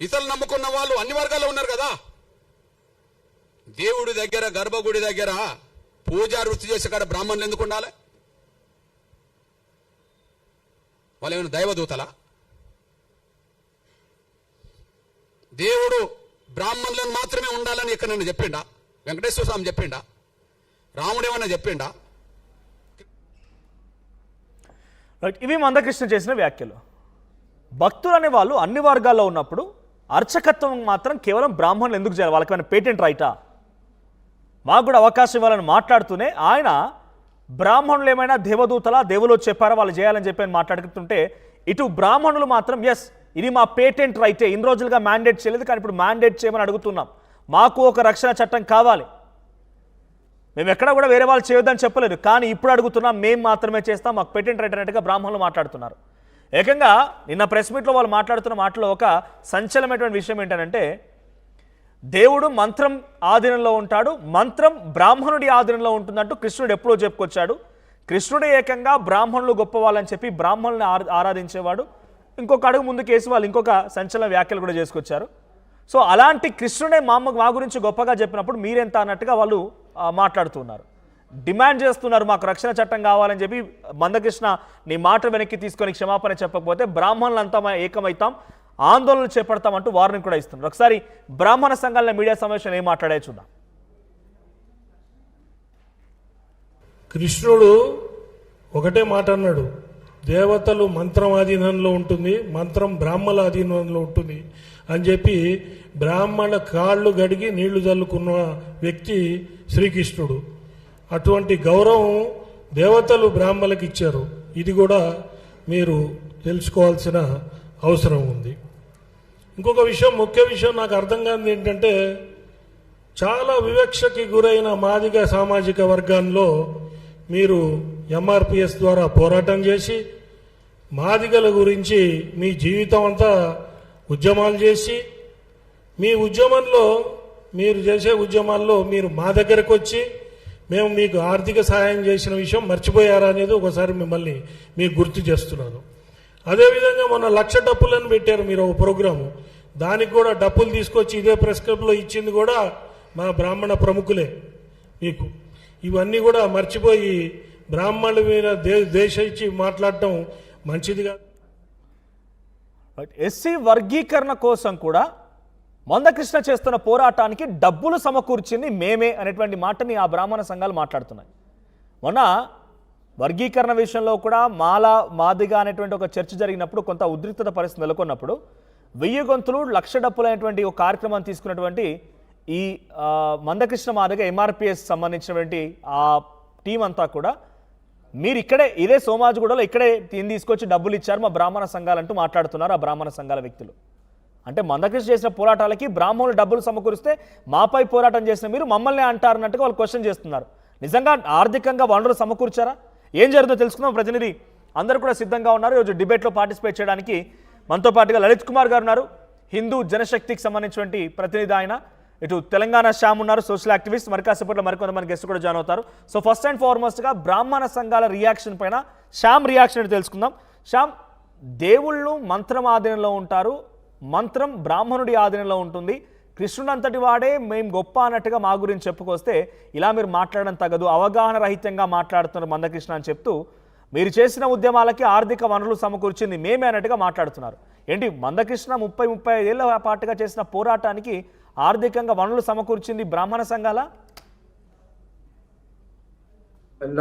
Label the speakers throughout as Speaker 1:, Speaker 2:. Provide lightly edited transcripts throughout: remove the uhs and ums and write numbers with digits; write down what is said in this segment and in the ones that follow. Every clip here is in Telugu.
Speaker 1: ఇతరులు నమ్ముకున్న వాళ్ళు అన్ని వర్గాల్లో ఉన్నారు కదా. దేవుడి దగ్గర గర్భగుడి దగ్గర పూజా వృత్తి చేసే కాడ బ్రాహ్మణులు ఎందుకు ఉండాలి? వాళ్ళు ఏమైనా దైవదూతలా? దేవుడు బ్రాహ్మణులను మాత్రమే ఉండాలని ఇక్కడ నన్ను చెప్పిండా? వెంకటేశ్వర స్వామి చెప్పిండా? రాముడు ఏమన్నా చెప్పిండా?
Speaker 2: ఇవి మందకృష్ణ చేసిన వ్యాఖ్యలు. భక్తులు అనే వాళ్ళు అన్ని వర్గాల్లో ఉన్నప్పుడు అర్చకత్వం మాత్రం కేవలం బ్రాహ్మణులు ఎందుకు చేయాలి? వాళ్ళకి ఏమైనా పేటెంట్ రైటా? మాకు కూడా అవకాశం ఇవ్వాలని మాట్లాడుతూనే ఆయన బ్రాహ్మణులు ఏమైనా దేవదూతలా, దేవులు చెప్పారా వాళ్ళు చేయాలని చెప్పి మాట్లాడుతుంటే ఇటు బ్రాహ్మణులు మాత్రం ఎస్ ఇది మా పేటెంట్ రైటే, ఇన్ని రోజులుగా మ్యాండేట్ చేయలేదు కానీ ఇప్పుడు మ్యాండేట్ చేయమని అడుగుతున్నాం, మాకు ఒక రక్షణ చట్టం కావాలి, మేము ఎక్కడ కూడా వేరే వాళ్ళు చేయొద్దని చెప్పలేదు కానీ ఇప్పుడు అడుగుతున్నాం, మేము మాత్రమే చేస్తాం, మాకు పేటెంట్ రైట్ అన్నట్టుగా బ్రాహ్మణులు మాట్లాడుతున్నారు. ఏకంగా నిన్న ప్రెస్ మీట్లో వాళ్ళు మాట్లాడుతున్న మాటలో ఒక సంచలనమైనటువంటి విషయం ఏంటంటే దేవుడు మంత్రం ఆధీనంలో ఉంటాడు, మంత్రం బ్రాహ్మణుడి ఆధీనంలో ఉంటుందంటూ కృష్ణుడు ఎప్పుడో చెప్పుకొచ్చాడు. కృష్ణుడే ఏకంగా బ్రాహ్మణులు గొప్పవాళ్ళని చెప్పి బ్రాహ్మణుల్ని ఆరాధించేవాడు. ఇంకొక అడుగు ముందుకేసి వాళ్ళు ఇంకొక సంచలన వ్యాఖ్యలు కూడా చేసుకొచ్చారు. సో అలాంటి కృష్ణుడే మా గురించి గొప్పగా చెప్పినప్పుడు మీరెంత అన్నట్టుగా వాళ్ళు మాట్లాడుతున్నారు, డిమాండ్ చేస్తున్నారు, మాకు రక్షణ చట్టం కావాలని చెప్పి. మందకృష్ణ నీ మాట వెనక్కి తీసుకొని క్షమాపణ చెప్పకపోతే బ్రాహ్మణులంతా ఏకమవుతాం, ఆందోళన చేపడతామంటూ వార్నింగ్ కూడా ఇస్తున్నారు. ఒకసారి బ్రాహ్మణ సంఘాల మీడియా సమావేశం ఏం మాట్లాడే చూద్దాం.
Speaker 3: కృష్ణుడు ఒకటే మాట అన్నాడు, దేవతలు మంత్రం ఆధీనంలో ఉంటుంది, మంత్రం బ్రాహ్మణ ఆధీనంలో ఉంటుంది అని చెప్పి బ్రాహ్మణ కాళ్ళు గడిగి నీళ్లు చల్లుకున్న వ్యక్తి శ్రీకృష్ణుడు. అటువంటి గౌరవం దేవతలు బ్రాహ్మణులకు ఇచ్చారు. ఇది కూడా మీరు తెలుసుకోవాల్సిన అవసరం ఉంది. ఇంకొక విషయం, ముఖ్య విషయం నాకు అర్థం కానిది ఏంటంటే చాలా వివక్షకి గురైన మాదిగ సామాజిక వర్గాల్లో మీరు ఎంఆర్పిఎస్ ద్వారా పోరాటం చేసి మాదిగల గురించి మీ జీవితం అంతా ఉద్యమాలు చేసి మీ ఉద్యమంలో మీరు చేసే ఉద్యమాల్లో మీరు మా దగ్గరకు వచ్చి మేము మీకు ఆర్థిక సహాయం చేసిన విషయం మర్చిపోయారా అనేది ఒకసారి మిమ్మల్ని మీకు గుర్తు చేస్తున్నాను. అదేవిధంగా మొన్న 1,00,000 డప్పులను పెట్టారు మీరు ఒక ప్రోగ్రాము, దానికి కూడా డప్పులు తీసుకొచ్చి ఇదే ప్రెస్ క్లబ్లో ఇచ్చింది కూడా మా బ్రాహ్మణ ప్రముఖులే మీకు. ఇవన్నీ కూడా మర్చిపోయి బ్రాహ్మణుల మీద దేశ ఇచ్చి మాట్లాడటం మంచిదిగా.
Speaker 2: ఎస్సీ వర్గీకరణ కోసం కూడా మందకృష్ణ చేస్తున్న పోరాటానికి డబ్బులు సమకూర్చింది మేమే అనేటువంటి మాటని ఆ బ్రాహ్మణ సంఘాలు మాట్లాడుతున్నాయి. మొన్న వర్గీకరణ విషయంలో కూడా మాదిగా అనేటువంటి ఒక చర్చ జరిగినప్పుడు కొంత ఉద్రిక్తత పరిస్థితి నెలకొన్నప్పుడు 1000 గొంతులు 1,00,000 డప్పులు అనేటువంటి ఒక కార్యక్రమాన్ని తీసుకున్నటువంటి ఈ మందకృష్ణ మాదిగ ఎంఆర్పిఎస్ సంబంధించినటువంటి ఆ టీం అంతా కూడా మీరు ఇక్కడే ఇదే సోమాజిగూడలో ఇక్కడే తీసుకొచ్చి డబ్బులు ఇచ్చారు మా బ్రాహ్మణ సంఘాలంటూ మాట్లాడుతున్నారు ఆ బ్రాహ్మణ సంఘాల వ్యక్తులు. అంటే మందకృష్ణ చేసిన పోరాటాలకి బ్రాహ్మణులు డబ్బులు సమకూరిస్తే మాపై పోరాటం చేసిన మీరు మమ్మల్ని అంటారన్నట్టుగా వాళ్ళు క్వశ్చన్ చేస్తున్నారు. నిజంగా ఆర్థికంగా వనరులు సమకూర్చారా? ఏం జరుగుతుందో తెలుసుకుందాం. ప్రతినిధి అందరూ కూడా సిద్ధంగా ఉన్నారు ఈరోజు డిబేట్లో పార్టిసిపేట్ చేయడానికి. మనతో పాటుగా లలిత్ కుమార్ గారు ఉన్నారు, హిందూ జనశక్తికి సంబంధించినటువంటి ప్రతినిధి ఆయన. ఇటు తెలంగాణ శ్యామ్ ఉన్నారు, సోషల్ యాక్టివిస్ట్. మరి కాసేపట్లో మరికొంతమంది గెస్ట్ కూడా జాయిన్ అవుతారు. సో ఫస్ట్ అండ్ ఫార్మోస్ట్గా బ్రాహ్మణ సంఘాల రియాక్షన్ పైన శ్యామ్ రియాక్షన్ ఏంటో తెలుసుకుందాం. శ్యామ్, దేవుళ్ళు మంత్రం ఆధీనంలో ఉంటారు, మంత్రం బ్రాహ్మణుడి ఆధీనంలో ఉంటుంది, కృష్ణుడు అంతటి వాడే మేము గొప్ప అన్నట్టుగా మా గురించి చెప్పుకొస్తే ఇలా మీరు మాట్లాడడం తగదు, అవగాహన రహితంగా మాట్లాడుతున్నారు మందకృష్ణ అని చెప్తూ మీరు చేసిన ఉద్యమాలకి ఆర్థిక వనరులు సమకూర్చింది మేమే అన్నట్టుగా మాట్లాడుతున్నారు. ఏంటి మందకృష్ణ 30-35 ఏళ్ల పాటుగా చేసిన పోరాటానికి ఆర్థికంగా వనరులు సమకూర్చింది బ్రాహ్మణ సంఘాల?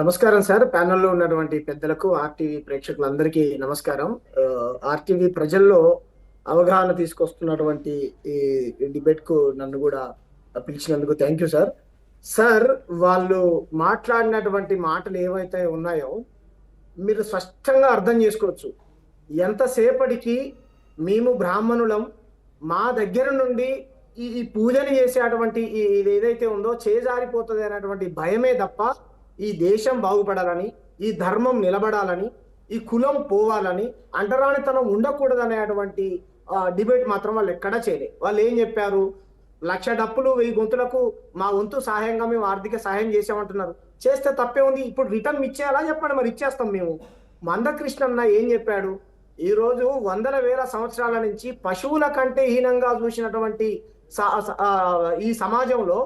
Speaker 4: నమస్కారం సార్, ప్యానెల్లో ఉన్నటువంటి పెద్దలకు, ఆర్టీవీ ప్రేక్షకులందరికీ నమస్కారం. ఆర్టీవీ ప్రజల్లో అవగాహన తీసుకొస్తున్నటువంటి ఈ డిబేట్ కు నన్ను కూడా పిలిచినందుకు థ్యాంక్ యూ సార్. సార్, వాళ్ళు మాట్లాడినటువంటి మాటలు ఏవైతే ఉన్నాయో మీరు స్పష్టంగా అర్థం చేసుకోవచ్చు. ఎంతసేపటికి మేము బ్రాహ్మణులం, మా దగ్గర నుండి ఈ పూజలు చేసేటువంటి ఇది ఏదైతే ఉందో చేజారిపోతుంది అనేటువంటి భయమే తప్ప ఈ దేశం బాగుపడాలని, ఈ ధర్మం నిలబడాలని, ఈ కులం పోవాలని, అంటరానితనం ఉండకూడదు అనేటువంటి డిబేట్ మాత్రం వాళ్ళు ఎక్కడా చేయలే. వాళ్ళు ఏం చెప్పారు, 1,00,000 డప్పులు 1000 గొంతులకు మా వంతు సహాయంగా మేము ఆర్థిక సహాయం చేసామంటున్నారు. చేస్తే తప్పే ఉంది, ఇప్పుడు రిటర్న్ ఇచ్చేయాలా చెప్పండి, మరి ఇచ్చేస్తాం మేము. మందకృష్ణ అన్న ఏం చెప్పాడు, ఈ రోజు వందల వేల సంవత్సరాల నుంచి పశువుల కంటే హీనంగా చూసినటువంటి ఈ సమాజంలో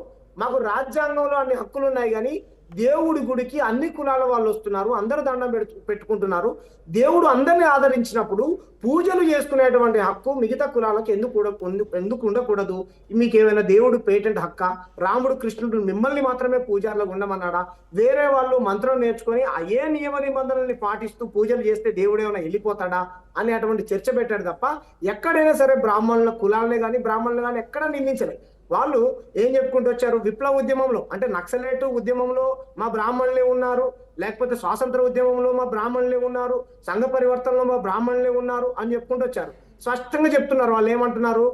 Speaker 4: మాకు రాజ్యాంగంలో అన్ని హక్కులు ఉన్నాయి, కానీ దేవుడి గుడికి అన్ని కులాల వాళ్ళు వస్తున్నారు, అందరూ దండం పెట్టుకుంటున్నారు. దేవుడు అందరిని ఆదరించినప్పుడు పూజలు చేసుకునేటువంటి హక్కు మిగతా కులాలకు ఎందుకు ఉండకూడదు? మీకు ఏమైనా దేవుడు పేటెంట్ హక్కా? రాముడు కృష్ణుడు మిమ్మల్ని మాత్రమే పూజారులకు ఉండమన్నాడా? వేరే వాళ్ళు మంత్రం నేర్చుకొని ఏ నియమ నిబంధనల్ని పాటిస్తూ పూజలు చేస్తే దేవుడు ఏమైనా వెళ్ళిపోతాడా అనే అటువంటి చర్చ పెట్టాడు తప్ప ఎక్కడైనా సరే బ్రాహ్మణుల కులాలనే కానీ బ్రాహ్మణులు కానీ ఎక్కడ నిందించలేదు. వాళ్ళు ఏం చెప్పుకుంటూ వచ్చారు? విప్లవ ఉద్యమంలో అంటే నక్సలైట్ ఉద్యమంలో మా బ్రాహ్మణులే ఉన్నారు, లేకపోతే స్వాతంత్ర ఉద్యమంలో మా బ్రాహ్మణులే ఉన్నారు, సంఘ పరివర్తనలో మా బ్రాహ్మణులే ఉన్నారు అని చెప్పుకుంటూ వచ్చారు. స్పష్టంగా చెప్తున్నారు. వాళ్ళు ఏమంటున్నారు?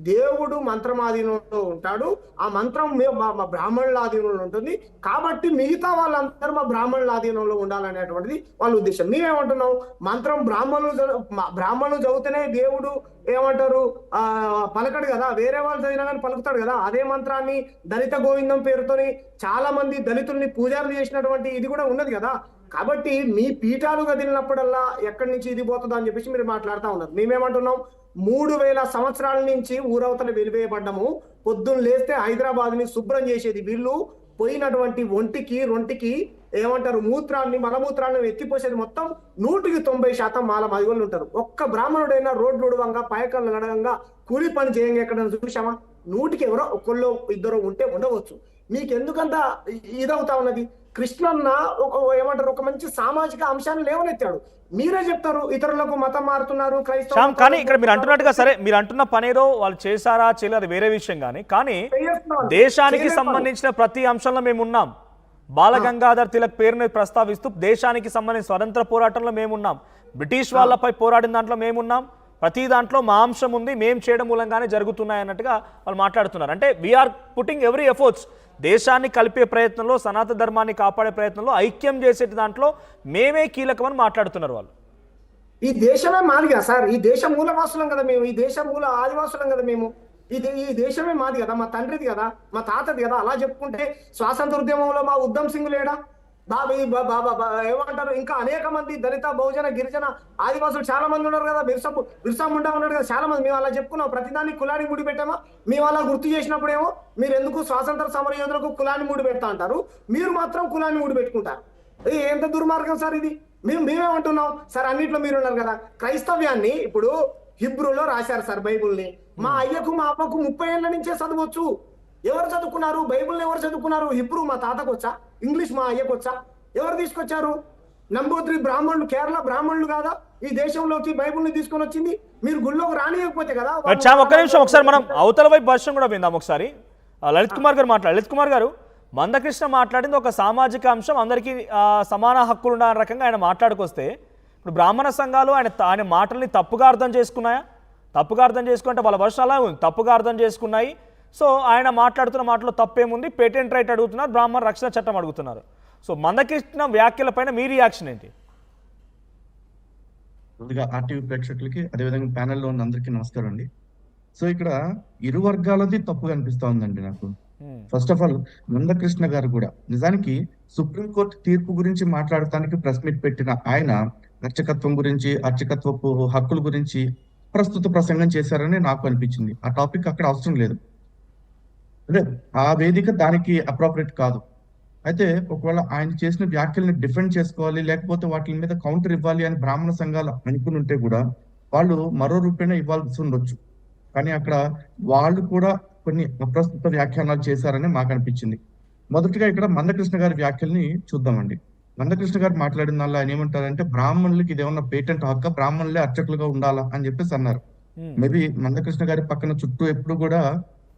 Speaker 4: దేవుడు మంత్రమాధీనంలో ఉంటాడు, ఆ మంత్రం మా బ్రాహ్మణుల ఆధీనంలో ఉంటుంది, కాబట్టి మిగతా వాళ్ళందరూ మా బ్రాహ్మణుల ఆధీనంలో ఉండాలనేటువంటిది వాళ్ళ ఉద్దేశం. మేమేమంటున్నాం? మంత్రం బ్రాహ్మణులు చదివితేనే దేవుడు ఏమంటారు పలకడు కదా, వేరే వాళ్ళు చదివినా కానీ పలుకుతాడు కదా. అదే మంత్రాన్ని దళిత గోవిందం పేరుతోని చాలా మంది దళితుల్ని పూజారులు చేసినటువంటి ఇది కూడా ఉన్నది కదా. కాబట్టి మీ పీఠాలు కదిలినప్పుడల్లా ఎక్కడి నుంచి ఇది పోతుందో అని చెప్పేసి మీరు మాట్లాడుతూ ఉన్నారు. మేమేమంటున్నాం? 3000 సంవత్సరాల నుంచి ఊరవతల వెలివేయబడ్డము. పొద్దున్న లేస్తే హైదరాబాద్ ని శుభ్రం చేసేది వీళ్ళు. పోయినటువంటి రొంటికి ఏమంటారు మలమూత్రాన్ని ఎత్తిపోసేది మొత్తం 190% మాల మదిగోళ్ళు ఉంటారు. ఒక్క బ్రాహ్మణుడైనా రోడ్లు ఉడవంగా పాయకాలను నడవంగా కూలి పని చేయంగా ఎక్కడ చూసామా? 100కి ఎవరో ఒకళ్ళు ఇద్దరు ఉంటే ఉండవచ్చు. మీకు ఎందుకంత ఇదవుతా ఉన్నది? కృష్ణన్న ఏమంటారు ఒక మంచి సామాజిక అంశాన్ని లేవనెత్తాడు. మీరే చెప్తారు ఇతరులకు మతం మారుతున్నారు క్రైస్తవం.
Speaker 2: కానీ ఇక్కడ మీరు అంటున్నట్టుగా సరే, మీరు అంటున్న పనేదో వాళ్ళు చేశారా చేయలేదు వేరే విషయం, కానీ దేశానికి సంబంధించిన ప్రతి అంశంలో మేము ఉన్నాం. బాలగంగాధర్ తిలక్ పేరుని ప్రస్తావిస్తూ దేశానికి సంబంధించిన స్వతంత్ర పోరాటంలో మేమున్నాం, బ్రిటిష్ వాళ్ళపై పోరాడిన దాంట్లో మేమున్నాం, ప్రతి దాంట్లో మా అంశం ఉంది, మేము చేయడం మూలంగానే జరుగుతున్నాయి అన్నట్టుగా వాళ్ళు మాట్లాడుతున్నారు. అంటే వీఆర్ పుట్టింగ్ ఎవ్రీ ఎఫర్ట్స్. దేశాన్ని కలిపే ప్రయత్నంలో, సనాతన ధర్మాన్ని కాపాడే ప్రయత్నంలో, ఐక్యం చేసే దాంట్లో మేమే కీలకమని మాట్లాడుతున్నారు వాళ్ళు.
Speaker 4: ఈ దేశమే మాది కదా సార్, ఈ దేశం మూలవాసులం కదా మేము, ఈ దేశం మూల ఆదివాసులం కదా మేము, ఈ దేశమే మాది కదా, మా తండ్రిది కదా, మా తాతది కదా. అలా చెప్పుకుంటే స్వాతంత్ర ఉద్యమంలో మా ఉద్దమ్ సింగ్ లేడా? ఏమంటారు? ఇంకా అనేక మంది దళిత బహుజన గిరిజన ఆదివాసులు చాలా మంది ఉన్నారు కదా. బిర్సా ముండా ఉన్నాడు కదా, చాలా మంది. మేము అలా చెప్పుకున్నాం, ప్రతిదాన్ని కులానికి ముడి పెట్టామా? మేము అలా గుర్తు చేసినప్పుడేమో మీరు ఎందుకు స్వాతంత్ర సమర యోధులకు కులాన్ని ముడి పెడతా అంటారు, మీరు మాత్రం కులాన్ని ముడి పెట్టుకుంటారు. ఎంత దుర్మార్గం సార్ ఇది. మేమేమంటున్నాం సార్? అన్నిట్లో మీరు ఉన్నారు కదా. క్రైస్తవ్యాన్ని ఇప్పుడు హిబ్రూలో రాశారు సార్ బైబుల్ని. మా అయ్యకు మా అమ్మకు 30 ఏళ్ల నుంచే చదవచ్చు. ఎవరు చదువుకున్నారు బైబుల్ని? ఎవరు చదువుకున్నారు? హిబ్రూ మా తాతకు వచ్చా? ఇంగ్లీష్ మా అయ్యకు వచ్చా? ఎవరు తీసుకొచ్చారు? నంబూద్రి బ్రాహ్మణులు, కేరళ బ్రాహ్మణులు కాదా ఈ దేశంలోకి బైబుల్ని తీసుకొని వచ్చింది? మీరు గుళ్ళోకి రానియకపోతే కదా.
Speaker 2: ఒక్క నిమిషం, ఒకసారి మనం అవతల వైపు భాషను కూడా విందాం. ఒకసారి లలిత్ కుమార్ గారు మాట్లాడారు. లలిత్ కుమార్ గారు, మందకృష్ణ మాట్లాడింది ఒక సామాజిక అంశం, అందరికీ సమాన హక్కులు ఉండాలనే రకంగా ఆయన మాట్లాడుకొస్తే, ఇప్పుడు బ్రాహ్మణ సంఘాలు ఆయన మాటల్ని తప్పుగా అర్థం చేసుకున్నాయా? తప్పుగా అర్థం చేసుకుంటే వాళ్ళ వర్షం అలా ఉంది, తప్పుగా అర్థం చేసుకున్నాయి. సో ఆయన మాట్లాడుతున్న మాటలో తప్పేముంది? పేటెంట్ రైట్ అడుగుతున్నారు, బ్రాహ్మణ రక్షణ చట్టం అడుగుతున్నారు. సో మందకృష్ణ వ్యాఖ్యలపైన మీ రియాక్షన్ ఏంటి?
Speaker 5: ముందుగా ఆర్టీవీ ప్రేక్షకులకి, అదేవిధంగా ప్యానెల్లో ఉన్న అందరికీ నమస్కారం అండి. సో ఇక్కడ ఇరు వర్గాలది తప్పుగా అనిపిస్తా ఉందండి నాకు. ఫస్ట్ ఆఫ్ ఆల్ మందకృష్ణ గారు కూడా నిజానికి సుప్రీంకోర్టు తీర్పు గురించి మాట్లాడటానికి ప్రెస్ మీట్ పెట్టిన ఆయన అర్చకత్వం గురించి, అర్చకత్వపు హక్కుల గురించి ప్రస్తుత ప్రసంగం చేశారని నాకు అనిపించింది. ఆ టాపిక్ అక్కడ అవసరం లేదు, అంటే ఆ వేదిక దానికి అప్రోప్రియేట్ కాదు. అయితే ఒకవేళ ఆయన చేసిన వ్యాఖ్యల్ని డిఫెండ్ చేసుకోవాలి, లేకపోతే వాటి మీద కౌంటర్ ఇవ్వాలి అని బ్రాహ్మణ సంఘాలు అనుకుని ఉంటే కూడా వాళ్ళు మరో రూపేణ ఇవ్వాల్సి ఉండొచ్చు. కానీ అక్కడ వాళ్ళు కూడా కొన్ని అప్రస్తుత వ్యాఖ్యానాలు చేశారని మాకు అనిపించింది. మొదటిగా ఇక్కడ మందకృష్ణ గారి వ్యాఖ్యల్ని చూద్దామండి. మందకృష్ణ గారు మాట్లాడిన దానిలో ఆయన ఏమంటారంటే, బ్రాహ్మణులకి ఇదేమన్నా పేటెంట్ హక్కా, బ్రాహ్మణులే అర్చకులుగా ఉండాలా అని చెప్పేసి అన్నారు. మేబీ మందకృష్ణ గారి పక్కన చుట్టూ ఎప్పుడు కూడా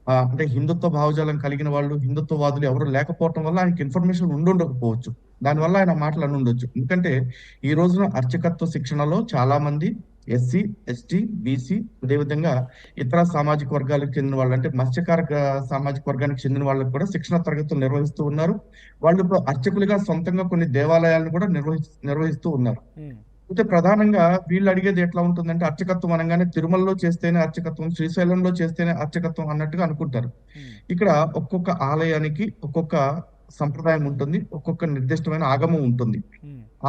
Speaker 5: అంటే హిందుత్వ భావజాలం కలిగిన వాళ్ళు, హిందుత్వవాదులు ఎవరు లేకపోవటం వల్ల ఆయనకి ఇన్ఫర్మేషన్ ఉండకపోవచ్చు. దానివల్ల ఆయన మాటలు అని ఉండొచ్చు. ఎందుకంటే ఈ రోజున అర్చకత్వ శిక్షణలో చాలా మంది ఎస్సీ, ఎస్టీ, బీసీ, అదేవిధంగా ఇతర సామాజిక వర్గాలకు చెందిన వాళ్ళు, అంటే మత్స్యకార సామాజిక వర్గానికి చెందిన వాళ్ళకు కూడా శిక్షణ తరగతులు నిర్వహిస్తూ ఉన్నారు. వాళ్ళు ఇప్పుడు అర్చకులుగా సొంతంగా కొన్ని దేవాలయాలను కూడా నిర్వహిస్తూ ఉన్నారు. అయితే ప్రధానంగా వీళ్ళు అడిగేది ఎట్లా ఉంటుందంటే, అర్చకత్వం అనగానే తిరుమలలో చేస్తేనే అర్చకత్వం, శ్రీశైలంలో చేస్తేనే అర్చకత్వం అన్నట్టుగా అనుకుంటారు. ఇక్కడ ఒక్కొక్క ఆలయానికి ఒక్కొక్క సంప్రదాయం ఉంటుంది, ఒక్కొక్క నిర్దిష్టమైన ఆగమం ఉంటుంది.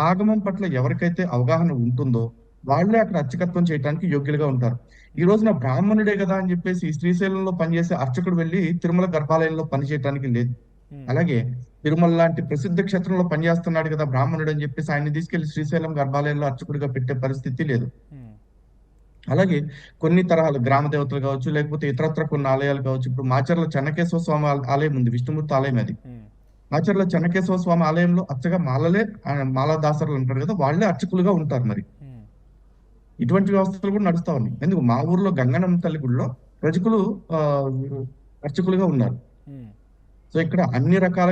Speaker 5: ఆగమం పట్ల ఎవరికైతే అవగాహన ఉంటుందో వాళ్ళే అక్కడ అర్చకత్వం చేయడానికి యోగ్యులుగా ఉంటారు. ఈ రోజున బ్రాహ్మణుడే కదా అని చెప్పేసి శ్రీశైలంలో పనిచేసే అర్చకుడు వెళ్ళి తిరుమల గర్భాలయంలో పని చేయడానికి లేదు. అలాగే తిరుమల లాంటి ప్రసిద్ధ క్షేత్రంలో పనిచేస్తున్నాడు కదా బ్రాహ్మణుడు అని చెప్పేసి ఆయన్ని తీసుకెళ్లి శ్రీశైలం గర్భాలయంలో అర్చకుడిగా పెట్టే పరిస్థితి లేదు. అలాగే కొన్ని తరహాలు గ్రామ దేవతలు కావచ్చు, లేకపోతే ఇతరత్ర కొన్ని ఆలయాలు కావచ్చు. ఇప్పుడు మాచర్ల చెన్నకేశ్వర స్వామి ఆలయం ఉంది, విష్ణుమూర్తి ఆలయం అది. మాచర్ల చెన్నకేశ్వర స్వామి ఆలయంలో అచ్చగా మాలాదాసరులు అంటారు కదా, వాళ్ళే అర్చకులుగా ఉంటారు. మరి ఇటువంటి వ్యవస్థలు కూడా నడుస్తా ఉన్నాయి. ఎందుకు మా ఊర్లో గంగనమ్మ తల్లి గుడిలో రజకులు అర్చకులుగా ఉన్నారు. సో ఇక్కడ అన్ని రకాల